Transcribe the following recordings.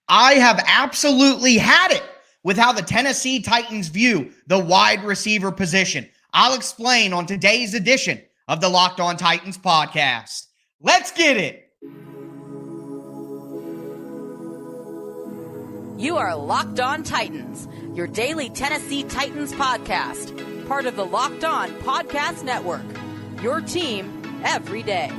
I have absolutely had it with how the Tennessee Titans view the wide receiver position. I'll explain on today's edition of the Locked On Titans podcast. Let's get it. You are Locked On Titans, your daily Tennessee Titans podcast, part of the Locked On Podcast Network, your team every day.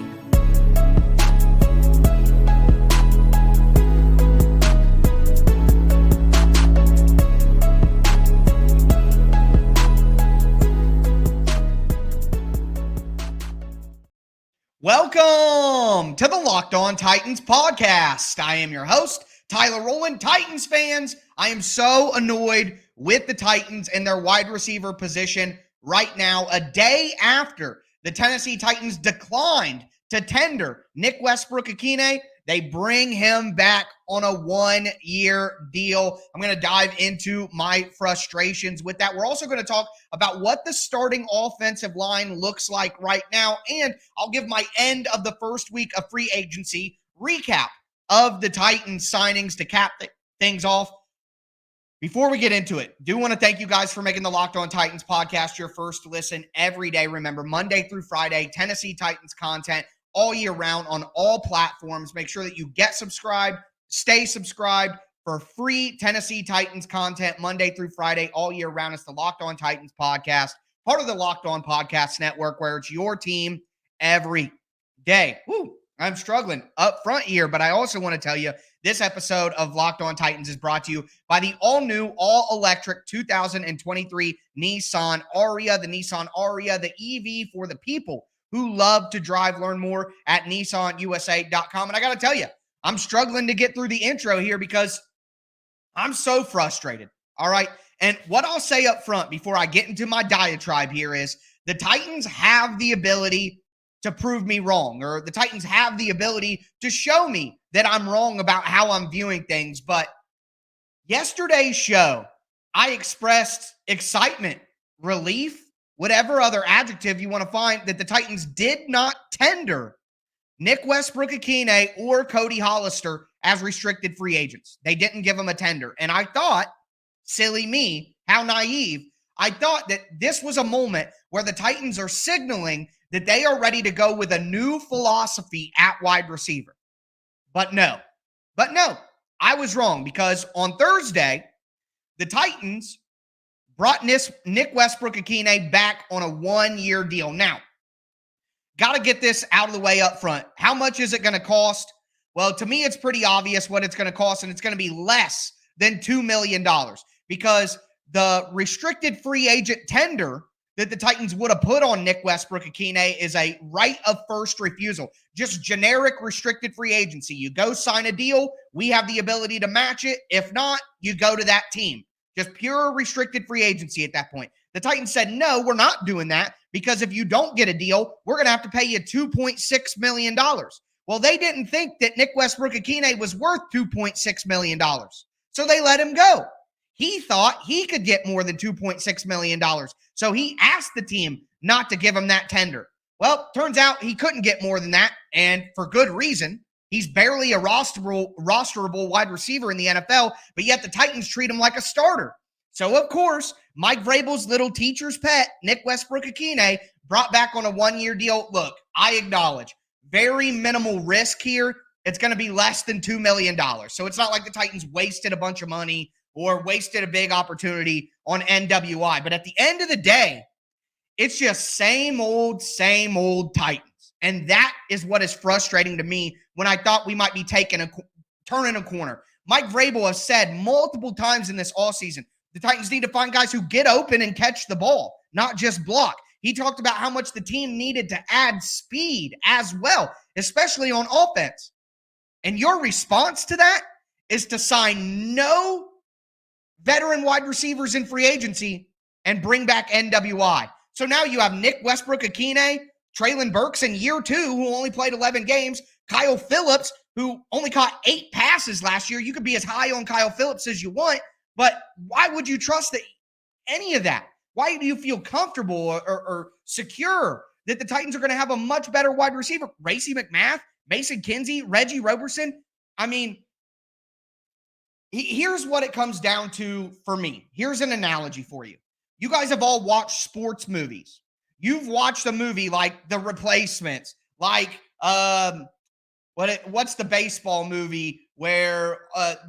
Welcome to the Locked On Titans podcast. I am your host, Tyler Rowland. Titans fans, I am so annoyed with the Titans and their wide receiver position right now, a day after the Tennessee Titans declined to tender Nick Westbrook-Ikhine. They bring him back on a one-year deal. I'm going to dive into my frustrations with that. We're also going to talk about what the starting offensive line looks like right now, and I'll give my end of the first week of free agency recap of the Titans signings to cap things off. Before we get into it, do want to thank you guys for making the Locked On Titans podcast your first listen every day. Remember, Monday through Friday, Tennessee Titans content all year round on all platforms. Make sure that you get subscribed, stay subscribed for free Tennessee Titans content Monday through Friday all year round. It's the Locked On Titans podcast, part of the Locked On Podcast Network, where it's your team every day. Woo, I'm struggling up front here, but I also want to tell you this episode of Locked On Titans is brought to you by the all-new, all-electric 2023 Nissan Ariya, the Nissan Ariya, the EV for the people who love to drive. Learn more at nissanusa.com. And I got to tell you, I'm struggling to get through the intro here because I'm so frustrated, all right? And what I'll say up front before I get into my diatribe here is the Titans have the ability to prove me wrong, or the Titans have the ability to show me that I'm wrong about how I'm viewing things. But yesterday's show, I expressed excitement, relief, whatever other adjective you want to find, that the Titans did not tender Nick Westbrook-Ikhine or Cody Hollister as restricted free agents. They didn't give them a tender. And I thought, silly me, how naive, I thought that this was a moment where the Titans are signaling that they are ready to go with a new philosophy at wide receiver. But no, I was wrong, because on Thursday, the Titans brought Nick Westbrook-Ikhine back on a one-year deal. Now, got to get this out of the way up front. How much is it going to cost? Well, to me, it's pretty obvious what it's going to cost, and it's going to be less than $2 million, because the restricted free agent tender that the Titans would have put on Nick Westbrook-Ikhine is a right of first refusal, just generic restricted free agency. You go sign a deal, we have the ability to match it. If not, you go to that team. Just pure restricted free agency at that point. The Titans said, no, we're not doing that, because if you don't get a deal, we're going to have to pay you $2.6 million. Well, they didn't think that Nick Westbrook-Ikhine was worth $2.6 million, so they let him go. He thought he could get more than $2.6 million, so he asked the team not to give him that tender. Well, turns out he couldn't get more than that, and for good reason. He's barely a rosterable wide receiver in the NFL, but yet the Titans treat him like a starter. So, of course, Mike Vrabel's little teacher's pet, Nick Westbrook-Ikhine, brought back on a one-year deal. Look, I acknowledge, very minimal risk here. It's going to be less than $2 million. So it's not like the Titans wasted a bunch of money or wasted a big opportunity on NWI. But at the end of the day, it's just same old Titans. And that is what is frustrating to me when I thought we might be turning a corner. Mike Vrabel has said multiple times in this offseason, the Titans need to find guys who get open and catch the ball, not just block. He talked about how much the team needed to add speed as well, especially on offense. And your response to that is to sign no veteran wide receivers in free agency and bring back NWI. So now you have Nick Westbrook-Ikhine, Treylon Burks in year 2, who only played 11 games, Kyle Phillips, who only caught 8 passes last year. You could be as high on Kyle Phillips as you want, but why would you trust any of that? Why do you feel comfortable or secure that the Titans are going to have a much better wide receiver? Racey McMath, Mason Kinsey, Reggie Roberson. I mean, Here's what it comes down to for me. Here's an analogy for you. You guys have all watched sports movies. You've watched a movie like The Replacements, like what's the baseball movie where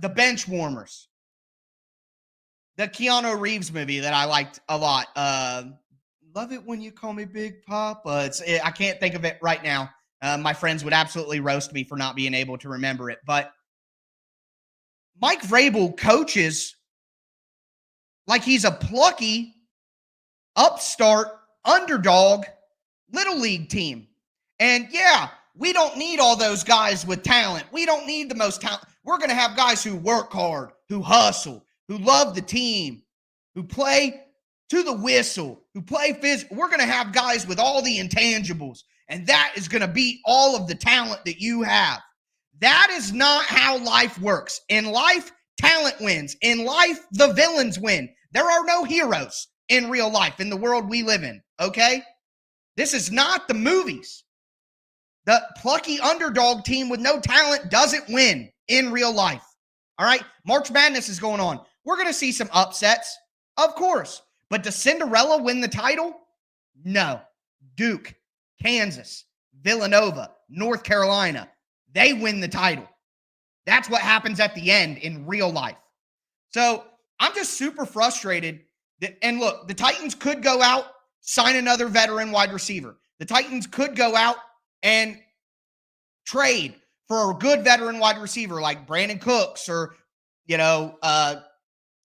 The Bench Warmers, the Keanu Reeves movie that I liked a lot. Love It When You Call Me Big Papa. I can't think of it right now. My friends would absolutely roast me for not being able to remember it. But Mike Vrabel coaches like he's a plucky, upstart, underdog, little league team. And yeah, we don't need all those guys with talent. We don't need the most talent. We're going to have guys who work hard, who hustle, who love the team, who play to the whistle, who play physical. We're going to have guys with all the intangibles, and that is going to beat all of the talent that you have. That is not how life works. In life, talent wins. In life, the villains win. There are no heroes in real life, in the world we live in, okay? This is not the movies. The plucky underdog team with no talent doesn't win in real life, all right? March Madness is going on. We're going to see some upsets, of course. But does Cinderella win the title? No. Duke, Kansas, Villanova, North Carolina, they win the title. That's what happens at the end in real life. So I'm just super frustrated. And look, the Titans could go out, sign another veteran wide receiver. The Titans could go out and trade for a good veteran wide receiver like Brandon Cooks or,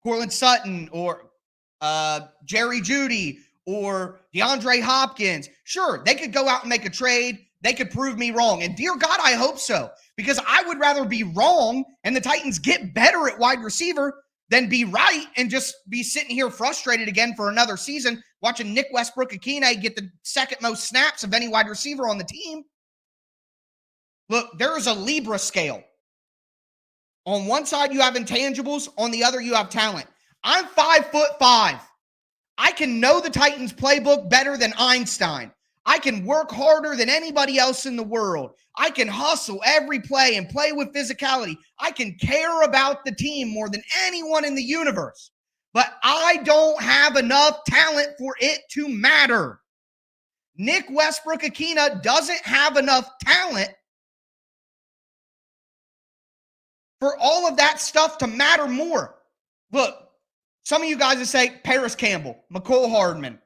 Cortland Sutton or Jerry Jeudy or DeAndre Hopkins. Sure, they could go out and make a trade. They could prove me wrong. And dear God, I hope so, because I would rather be wrong and the Titans get better at wide receiver than be right and just be sitting here frustrated again for another season watching Nick Westbrook-Ikhine get the second most snaps of any wide receiver on the team. Look, there is a Libra scale. On one side, you have intangibles. On the other, you have talent. I'm 5'5". I can know the Titans playbook better than Einstein. I can work harder than anybody else in the world. I can hustle every play and play with physicality. I can care about the team more than anyone in the universe. But I don't have enough talent for it to matter. Nick Westbrook-Ikhine doesn't have enough talent for all of that stuff to matter more. Look, some of you guys would say Paris Campbell, McCole Hardman.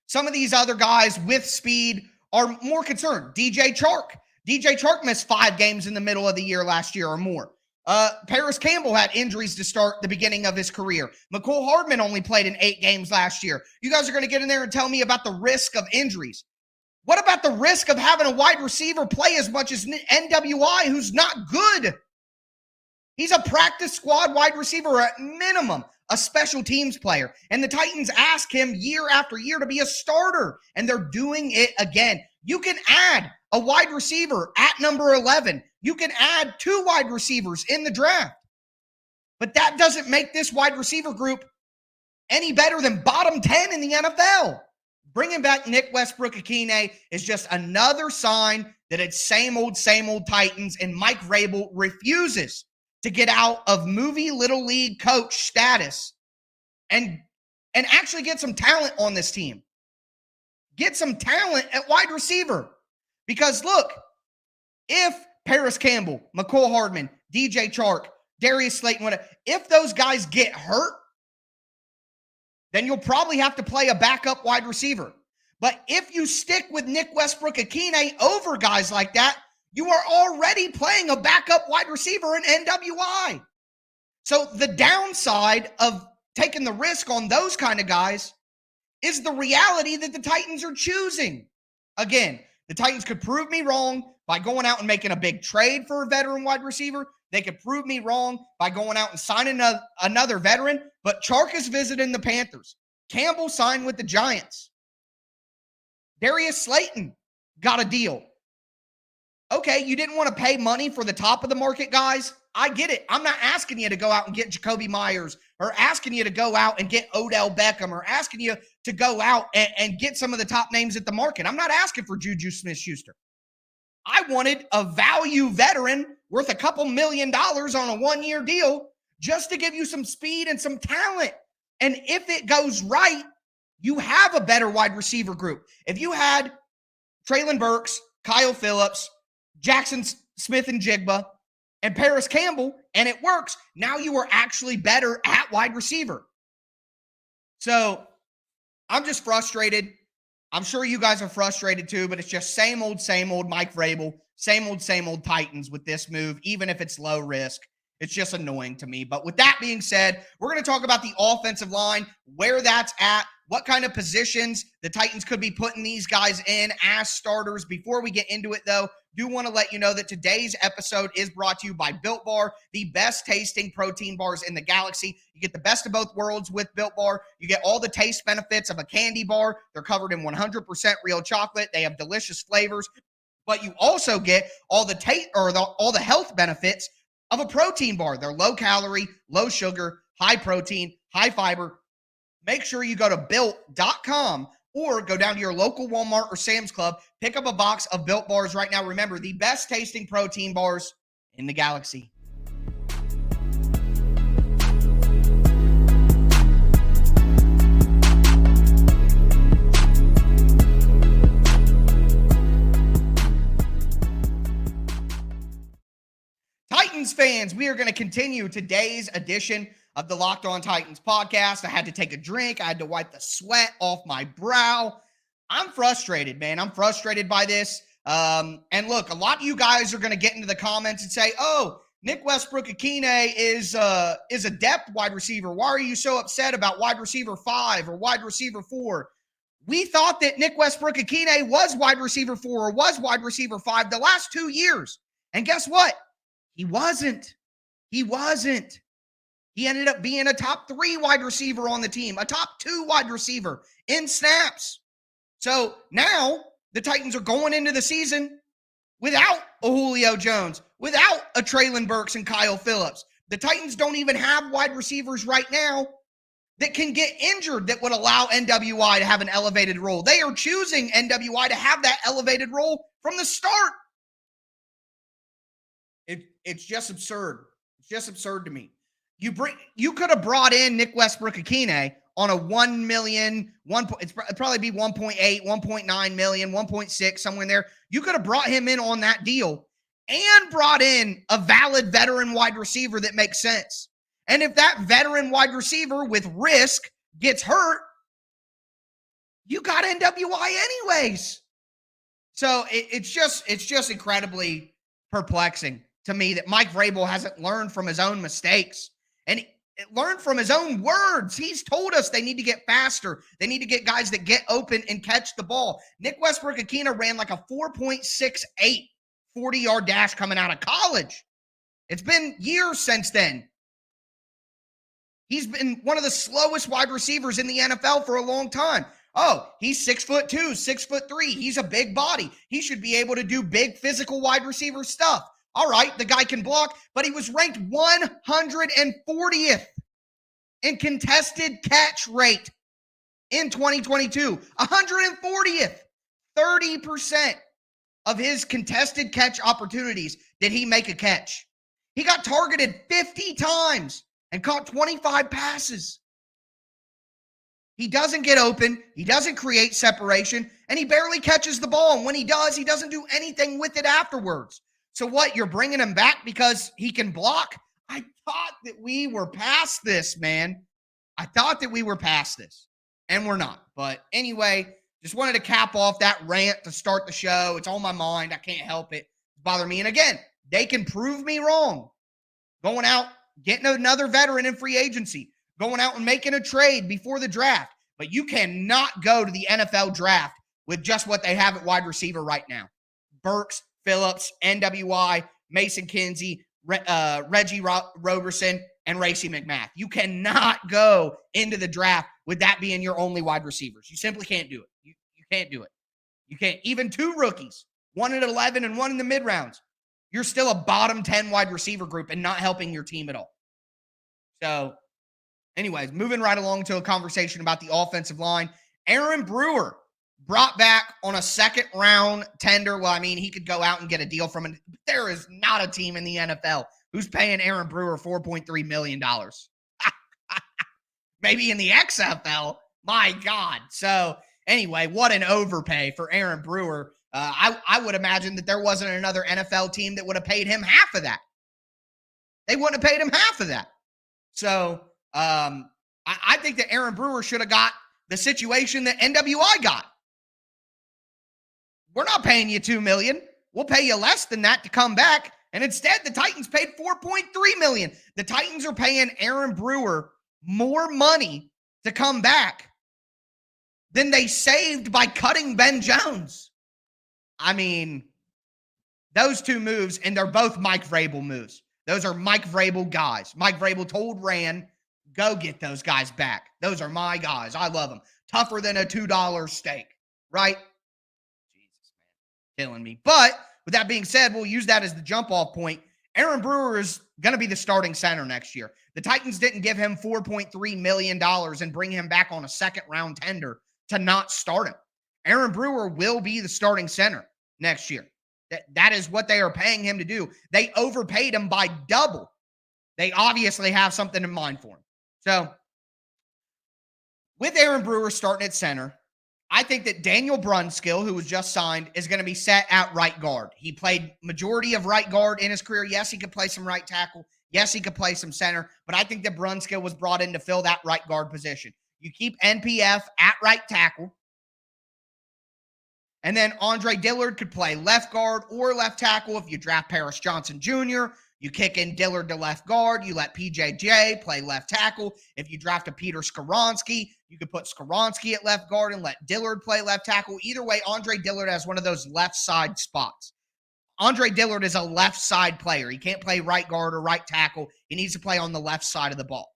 Some of these other guys with speed are more concerned. DJ Chark missed 5 games in the middle of the year last year or more. Paris Campbell had injuries to start the beginning of his career. McCole Hardman only played in 8 games last year. You guys are going to get in there and tell me about the risk of injuries. What about the risk of having a wide receiver play as much as NWI who's not good? He's a practice squad wide receiver at minimum, a special teams player. And the Titans ask him year after year to be a starter, and they're doing it again. You can add a wide receiver at number 11. You can add 2 wide receivers in the draft. But that doesn't make this wide receiver group any better than bottom 10 in the NFL. Bringing back Nick Westbrook-Ikhine is just another sign that it's same old Titans, and Mike Vrabel refuses to get out of movie little league coach status and actually get some talent on this team. Get some talent at wide receiver. Because look, if Paris Campbell, McCole Hardman, DJ Chark, Darius Slayton, whatever, if those guys get hurt, then you'll probably have to play a backup wide receiver. But if you stick with Nick Westbrook-Ikhine over guys like that, you are already playing a backup wide receiver in NWI. So the downside of taking the risk on those kind of guys is the reality that the Titans are choosing. Again, the Titans could prove me wrong by going out and making a big trade for a veteran wide receiver. They could prove me wrong by going out and signing another veteran. But Chark is visiting the Panthers. Campbell signed with the Giants. Darius Slayton got a deal. Okay, you didn't want to pay money for the top of the market guys. I get it. I'm not asking you to go out and get Jacoby Myers or asking you to go out and get Odell Beckham or asking you to go out and get some of the top names at the market. I'm not asking for Juju Smith-Schuster. I wanted a value veteran worth a couple $1 million on a 1-year deal just to give you some speed and some talent. And if it goes right, you have a better wide receiver group. If you had Treylon Burks, Kyle Phillips, Jackson Smith and Jigba, and Paris Campbell, and it works, now you are actually better at wide receiver. So I'm just frustrated. I'm sure you guys are frustrated too, but it's just same old Mike Vrabel, same old Titans with this move, even if it's low risk. It's just annoying to me. But with that being said, we're going to talk about the offensive line, where that's at, what kind of positions the Titans could be putting these guys in as starters. Before we get into it, though, do want to let you know that today's episode is brought to you by Built Bar, the best tasting protein bars in the galaxy. You get the best of both worlds with Built Bar. You get all the taste benefits of a candy bar. They're covered in 100% real chocolate. They have delicious flavors, but you also get all the health benefits of a protein bar. They're low calorie, low sugar, high protein, high fiber. Make sure you go to built.com or go down to your local Walmart or Sam's Club. Pick up a box of Built Bars right now. Remember, the best tasting protein bars in the galaxy. Titans fans, we are going to continue today's edition of the Locked On Titans podcast. I had to take a drink. I had to wipe the sweat off my brow. I'm frustrated, man. I'm frustrated by this. And look, a lot of you guys are going to get into the comments and say, oh, Nick Westbrook-Ikhine is a depth wide receiver. Why are you so upset about wide receiver 5 or wide receiver 4? We thought that Nick Westbrook-Ikhine was wide receiver 4 or was wide receiver 5 the last 2 years. And guess what? He wasn't. He ended up being a top 3 wide receiver on the team, a top 2 wide receiver in snaps. So now the Titans are going into the season without a Julio Jones, without a Treylon Burks and Kyle Phillips. The Titans don't even have wide receivers right now that can get injured that would allow NWI to have an elevated role. They are choosing NWI to have that elevated role from the start. It's just absurd. It's just absurd to me. You could have brought in Nick Westbrook-Ikhine on a $1 million, it'd probably be 1.8, 1.9 million, 1.6, somewhere in there. You could have brought him in on that deal and brought in a valid veteran wide receiver that makes sense. And if that veteran wide receiver with risk gets hurt, you got NWI anyways. So it's just incredibly perplexing to me that Mike Vrabel hasn't learned from his own mistakes and learned from his own words. He's told us they need to get faster. They need to get guys that get open and catch the ball. Nick Westbrook-Ikhine ran like a 4.68 40-yard dash coming out of college. It's been years since then. He's been one of the slowest wide receivers in the NFL for a long time. Oh, he's 6'2", 6'3". He's a big body. He should be able to do big physical wide receiver stuff. All right, the guy can block, but he was ranked 140th in contested catch rate in 2022. 140th. 30% of his contested catch opportunities did he make a catch. He got targeted 50 times and caught 25 passes. He doesn't get open. He doesn't create separation, and he barely catches the ball. And when he does, he doesn't do anything with it afterwards. So what, you're bringing him back because he can block? I thought that we were past this, man. I thought that we were past this, and we're not. But anyway, just wanted to cap off that rant to start the show. It's on my mind. I can't help it. It's bothering me. And again, they can prove me wrong. Going out, getting another veteran in free agency, going out and making a trade before the draft. But you cannot go to the NFL draft with just what they have at wide receiver right now. Burks, Phillips, NWI, Mason Kinsey, Reggie Roberson, and Racey McMath. You cannot go into the draft with that being your only wide receivers. You simply can't do it. You can't do it. You can't. Even 2 rookies, one at 11 and one in the mid-rounds. You're still a bottom 10 wide receiver group and not helping your team at all. So, anyways, moving right along to a conversation about the offensive line. Aaron Brewer brought back on a 2nd-round tender. Well, I mean, he could go out and get a deal from it. There is not a team in the NFL Who's paying Aaron Brewer $4.3 million? Maybe in the XFL. My God. So anyway, what an overpay for Aaron Brewer. I would imagine that there wasn't another NFL team that would have paid him half of that. They wouldn't have paid him half of that. So I think that Aaron Brewer should have got the situation that NWI got. We're not paying you $2 million. We'll pay you less than that to come back. And instead, the Titans paid $4.3 million. The Titans are paying Aaron Brewer more money to come back than they saved by cutting Ben Jones. I mean, those two moves, and they're both Mike Vrabel moves. Those are Mike Vrabel guys. Mike Vrabel told Rand, go get those guys back. Those are my guys. I love them. Tougher than a $2 steak, right? Jesus, man. Killing me. But with that being said, we'll use that as the jump-off point. Aaron Brewer is going to be the starting center next year. The Titans didn't give him $4.3 million and bring him back on a second-round tender to not start him. Aaron Brewer will be the starting center next year. That is what they are paying him to do. They overpaid him by double. They obviously have something in mind for him. So, with Aaron Brewer starting at center, I think that Daniel Brunskill, who was just signed, is going to be set at right guard. He played majority of right guard in his career. Yes, he could play some right tackle. Yes, he could play some center. But I think that Brunskill was brought in to fill that right guard position. You keep NPF at right tackle. And then Andre Dillard could play left guard or left tackle if you draft Paris Johnson Jr. You kick in Dillard to left guard. You let PJJ play left tackle. If you draft a Peter Skoronski, you could put Skoronski at left guard and let Dillard play left tackle. Either way, Andre Dillard has one of those left side spots. Andre Dillard is a left side player. He can't play right guard or right tackle. He needs to play on the left side of the ball.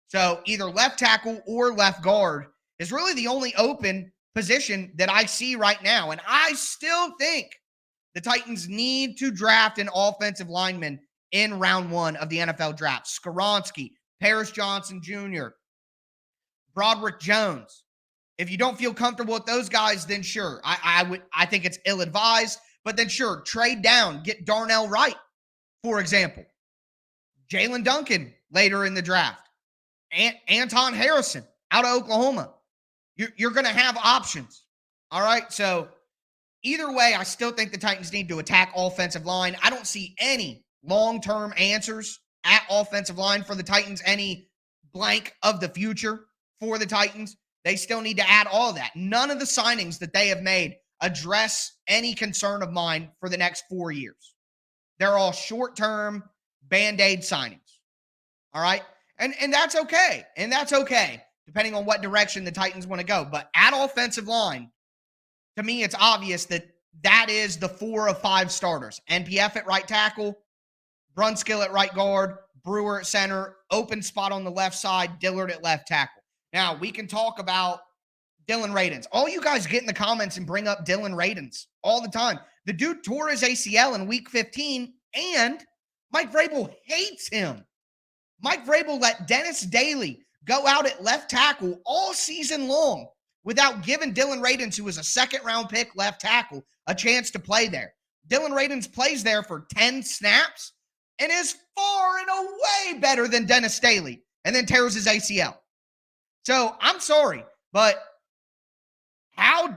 So either left tackle or left guard is really the only open position that I see right now. And I still think the Titans need to draft an offensive lineman in round one of the NFL draft. Skoronski, Paris Johnson Jr., Broderick Jones. If you don't feel comfortable with those guys, then sure. I think it's ill-advised, but then sure, trade down, get Darnell Wright, for example. Jalen Duncan later in the draft. Anton Harrison out of Oklahoma. You're going to have options. All right. So either way, I still think the Titans need to attack offensive line. I don't see any long-term answers at offensive line for the Titans, any blank of the future for the Titans. They still need to add all of that. None of the signings that they have made address any concern of mine for the next 4 years. They're all short-term Band-Aid signings. All right. And that's okay. And that's okay, depending on what direction the Titans want to go. But at offensive line, to me, it's obvious that that is the 4 of 5 starters. NPF at right tackle, Brunskill at right guard, Brewer at center, open spot on the left side, Dillard at left tackle. Now, we can talk about Dylan Radins. All you guys get in the comments and bring up Dylan Radins all the time. The dude tore his ACL in week 15, and Mike Vrabel hates him. Mike Vrabel let Dennis Daly go out at left tackle all season long without giving Dylan Radins, who was a second-round pick left tackle, a chance to play there. Dylan Radins plays there for 10 snaps and is far and away better than Dennis Daly, and then tears his ACL. So I'm sorry, but how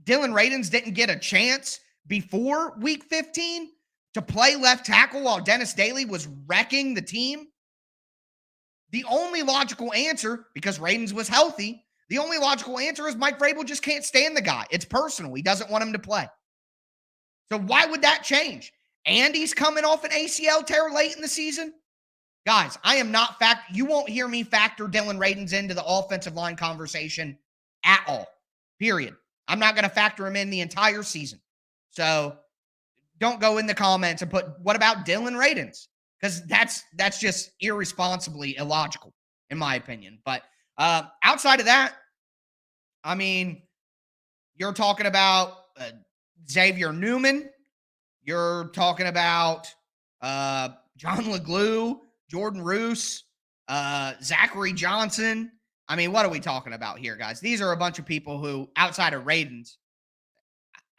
Dylan Radins didn't get a chance before week 15 to play left tackle while Dennis Daly was wrecking the team? The only logical answer, because Radins was healthy, the only logical answer is Mike Vrabel just can't stand the guy. It's personal. He doesn't want him to play. So why would that change? Andy's coming off an ACL tear late in the season. Guys, I am not you won't hear me factor Dylan Radins into the offensive line conversation at all. Period. I'm not going to factor him in the entire season. So don't go in the comments and put, what about Dylan Radins? Because that's just irresponsibly illogical, in my opinion. But outside of that, I mean, you're talking about Xavier Newman. You're talking about John LeGlue, Jordan Roos, Zachary Johnson. I mean, what are we talking about here, guys? These are a bunch of people who, outside of Radins,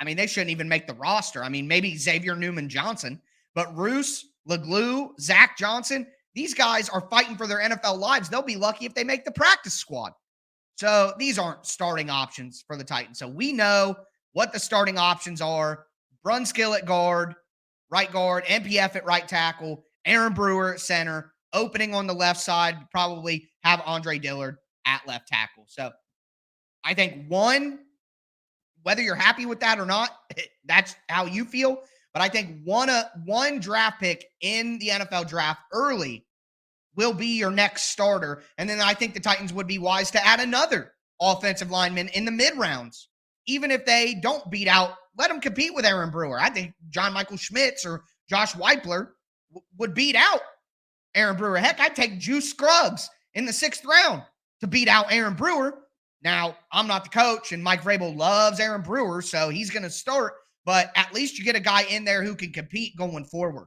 I mean, they shouldn't even make the roster. I mean, maybe Xavier Newman Johnson, but Roos, LeGlue, Zach Johnson, these guys are fighting for their NFL lives. They'll be lucky if they make the practice squad. So these aren't starting options for the Titans. So we know what the starting options are. Brunskill at guard, right guard, NPF at right tackle, Aaron Brewer at center, opening on the left side, probably have Andre Dillard at left tackle. So I think whether you're happy with that or not, that's how you feel. But I think one draft pick in the NFL draft early will be your next starter. And then I think the Titans would be wise to add another offensive lineman in the mid rounds. Even if they don't beat out, let them compete with Aaron Brewer. I think John Michael Schmitz or Josh Weipler would beat out Aaron Brewer. Heck, I'd take Juice Scruggs in the 6th round to beat out Aaron Brewer. Now, I'm not the coach, and Mike Vrabel loves Aaron Brewer, so he's going to start. But at least you get a guy in there who can compete going forward.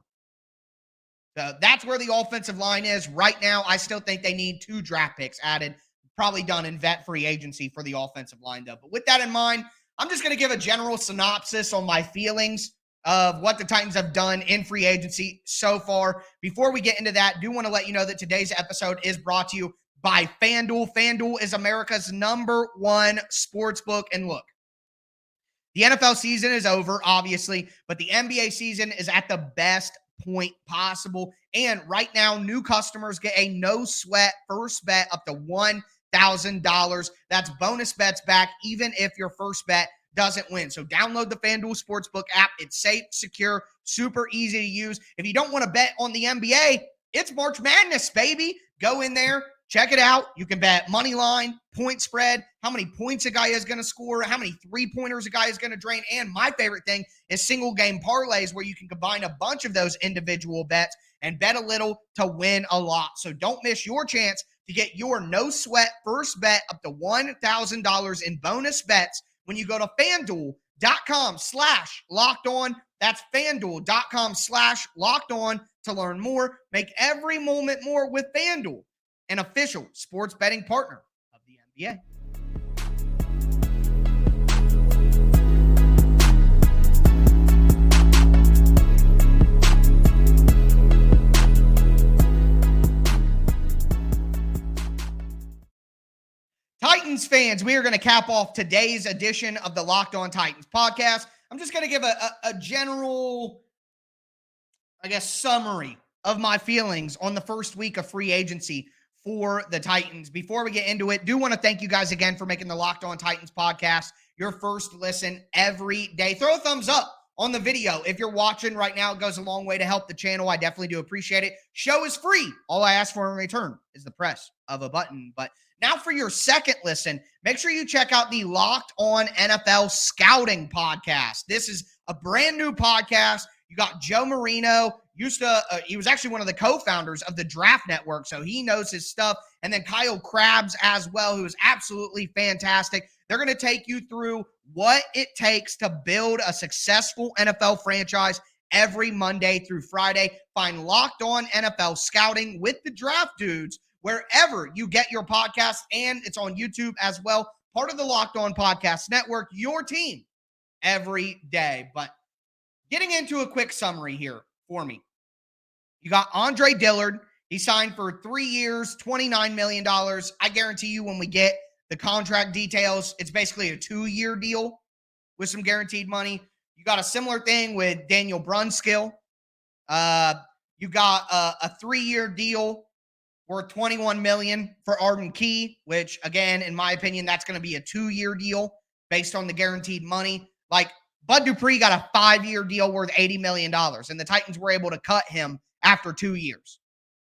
So that's where the offensive line is. Right now, I still think they need 2 draft picks added, probably done in vet free agency for the offensive line, though. But with that in mind, I'm just going to give a general synopsis on my feelings of what the Titans have done in free agency so far. Before we get into that, I do want to let you know that today's episode is brought to you by FanDuel. FanDuel is America's #1 sportsbook. And look, the NFL season is over, obviously, but the NBA season is at the best point possible. And right now, new customers get a no-sweat first bet up to $1,000. That's bonus bets back, even if your first bet doesn't win. So download the FanDuel Sportsbook app. It's safe, secure, super easy to use. If you don't want to bet on the NBA, it's March Madness, baby. Go in there. Check it out. You can bet money line, point spread, how many points a guy is going to score, how many three-pointers a guy is going to drain. And my favorite thing is single game parlays, where you can combine a bunch of those individual bets and bet a little to win a lot. So don't miss your chance to get your no sweat first bet up to $1,000 in bonus bets when you go to FanDuel.com/lockedon. That's FanDuel.com/lockedon to learn more. Make every moment more with FanDuel, an official sports betting partner of the NBA. Titans fans, we are going to cap off today's edition of the Locked On Titans podcast. I'm just going to give a general, summary of my feelings on the first week of free agency for the Titans. Before we get into it, do want to thank you guys again for making the Locked On Titans podcast your first listen every day. Throw a thumbs up on the video. If you're watching right now, it goes a long way to help the channel. I definitely do appreciate it. Show is free. All I ask for in return is the press of a button. But now for your second listen, make sure you check out the Locked On NFL Scouting podcast. This is a brand new podcast. You got Joe Marino. He was actually one of the co-founders of the Draft Network, so he knows his stuff. And then Kyle Krabs as well, who is absolutely fantastic. They're going to take you through what it takes to build a successful NFL franchise every Monday through Friday. Find Locked On NFL Scouting with the Draft Dudes wherever you get your podcast, and it's on YouTube as well. Part of the Locked On Podcast Network, your team every day. But getting into a quick summary here for me. You got Andre Dillard. He signed for 3 years, $29 million. I guarantee you when we get the contract details, it's basically a 2-year deal with some guaranteed money. You got a similar thing with Daniel Brunskill. You got a 3-year deal worth $21 million for Arden Key, which, again, in my opinion, that's going to be a 2-year deal based on the guaranteed money. Like, Bud Dupree got a 5-year deal worth $80 million, and the Titans were able to cut him after 2 years.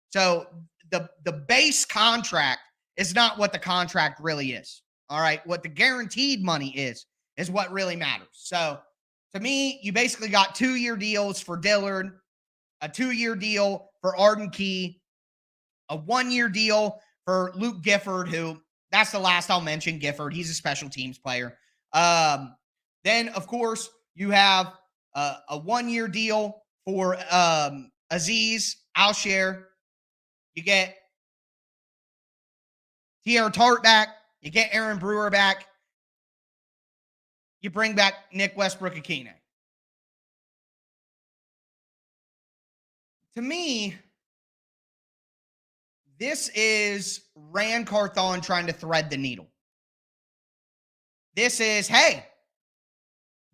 So the base contract is not what the contract really is. All right. What the guaranteed money is what really matters. So to me, you basically got 2-year deals for Dillard, a 2-year deal for Arden Key, a 1-year deal for Luke Gifford, who that's the last I'll mention. Gifford, he's a special teams player. Then, of course, you have a 1-year deal for Aziz Alshire. You get Tierra Tart back. You get Aaron Brewer back. You bring back Nick Westbrook-Ikhine. To me, this is Ran Carthon trying to thread the needle. This is, hey,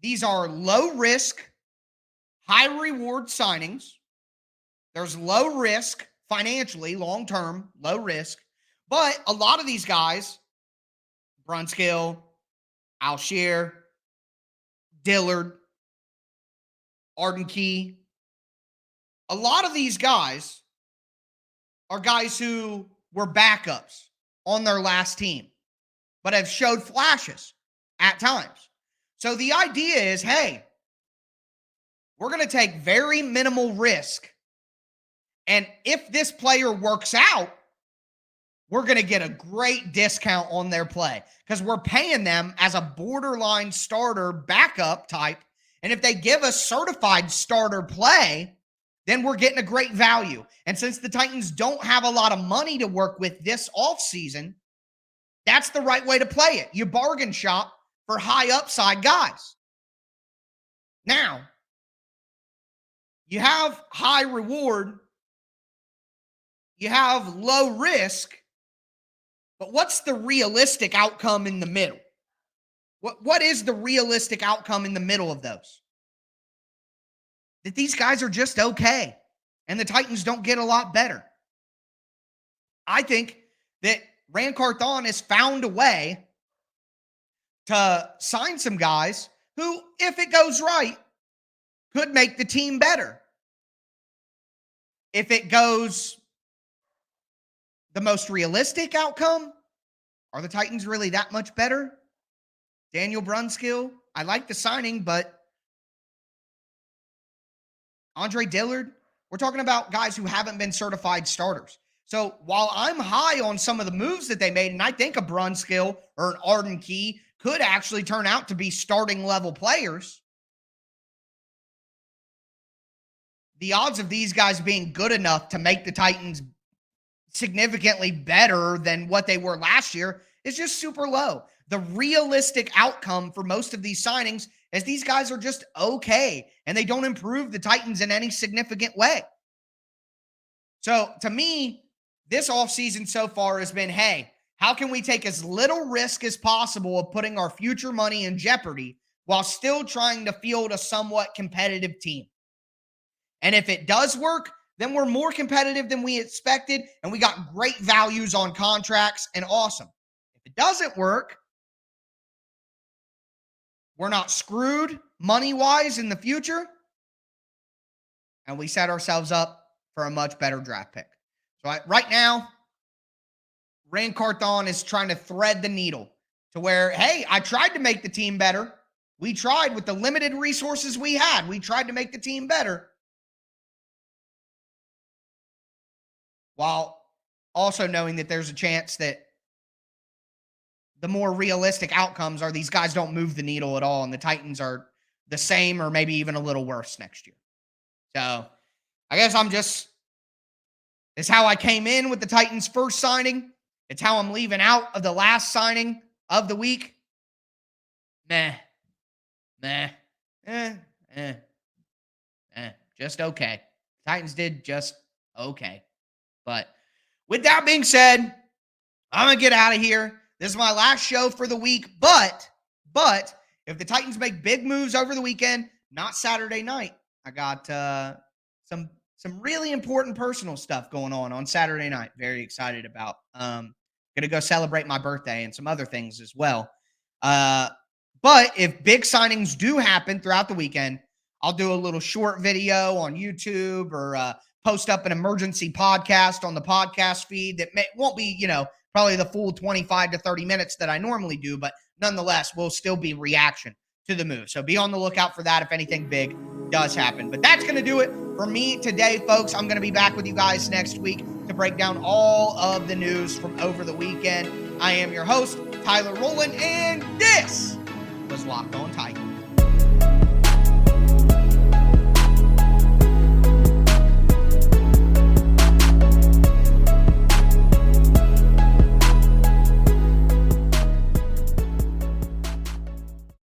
these are low risk, high reward signings. There's low risk financially, long term, low risk. But a lot of these guys, Brunskill, Alshear, Dillard, Arden Key, a lot of these guys are guys who were backups on their last team, but have showed flashes at times. So the idea is, hey, we're going to take very minimal risk. And if this player works out, we're going to get a great discount on their play because we're paying them as a borderline starter backup type. And if they give us certified starter play, then we're getting a great value. And since the Titans don't have a lot of money to work with this offseason, that's the right way to play it. You bargain shop for high upside guys. Now, you have high reward, you have low risk, but what's the realistic outcome in the middle? What is the realistic outcome in the middle of those? That these guys are just okay, and the Titans don't get a lot better. I think that Ran Carthon has found a way to sign some guys who, if it goes right, could make the team better. If it goes the most realistic outcome, are the Titans really that much better? Daniel Brunskill, I like the signing, but Andre Dillard, we're talking about guys who haven't been certified starters. So while I'm high on some of the moves that they made, and I think a Brunskill or an Arden Key could actually turn out to be starting level players, the odds of these guys being good enough to make the Titans significantly better than what they were last year is just super low. The realistic outcome for most of these signings is these guys are just okay, and they don't improve the Titans in any significant way. So to me, this offseason so far has been, hey, how can we take as little risk as possible of putting our future money in jeopardy while still trying to field a somewhat competitive team? And if it does work, then we're more competitive than we expected, and we got great values on contracts, and awesome. If it doesn't work, we're not screwed money-wise in the future, and we set ourselves up for a much better draft pick. So right now, Ran Carthon is trying to thread the needle to where, hey, I tried to make the team better. We tried with the limited resources we had. We tried to make the team better, while also knowing that there's a chance that the more realistic outcomes are these guys don't move the needle at all, and the Titans are the same or maybe even a little worse next year. So I guess it's how I came in with the Titans' first signing. It's how I'm leaving out of the last signing of the week. Just okay. Titans did just okay. But with that being said, I'm going to get out of here. This is my last show for the week, but if the Titans make big moves over the weekend, not Saturday night, I got some really important personal stuff going on Saturday night. Very excited about. Going to go celebrate my birthday and some other things as well. But if big signings do happen throughout the weekend, I'll do a little short video on YouTube or post up an emergency podcast on the podcast feed that won't be, probably the full 25 to 30 minutes that I normally do, but nonetheless, will still be reaction to the move. So be on the lookout for that if anything big does happen. But that's going to do it for me today, folks. I'm going to be back with you guys next week to break down all of the news from over the weekend. I am your host, Tyler Rowland, and this was Locked On Titans.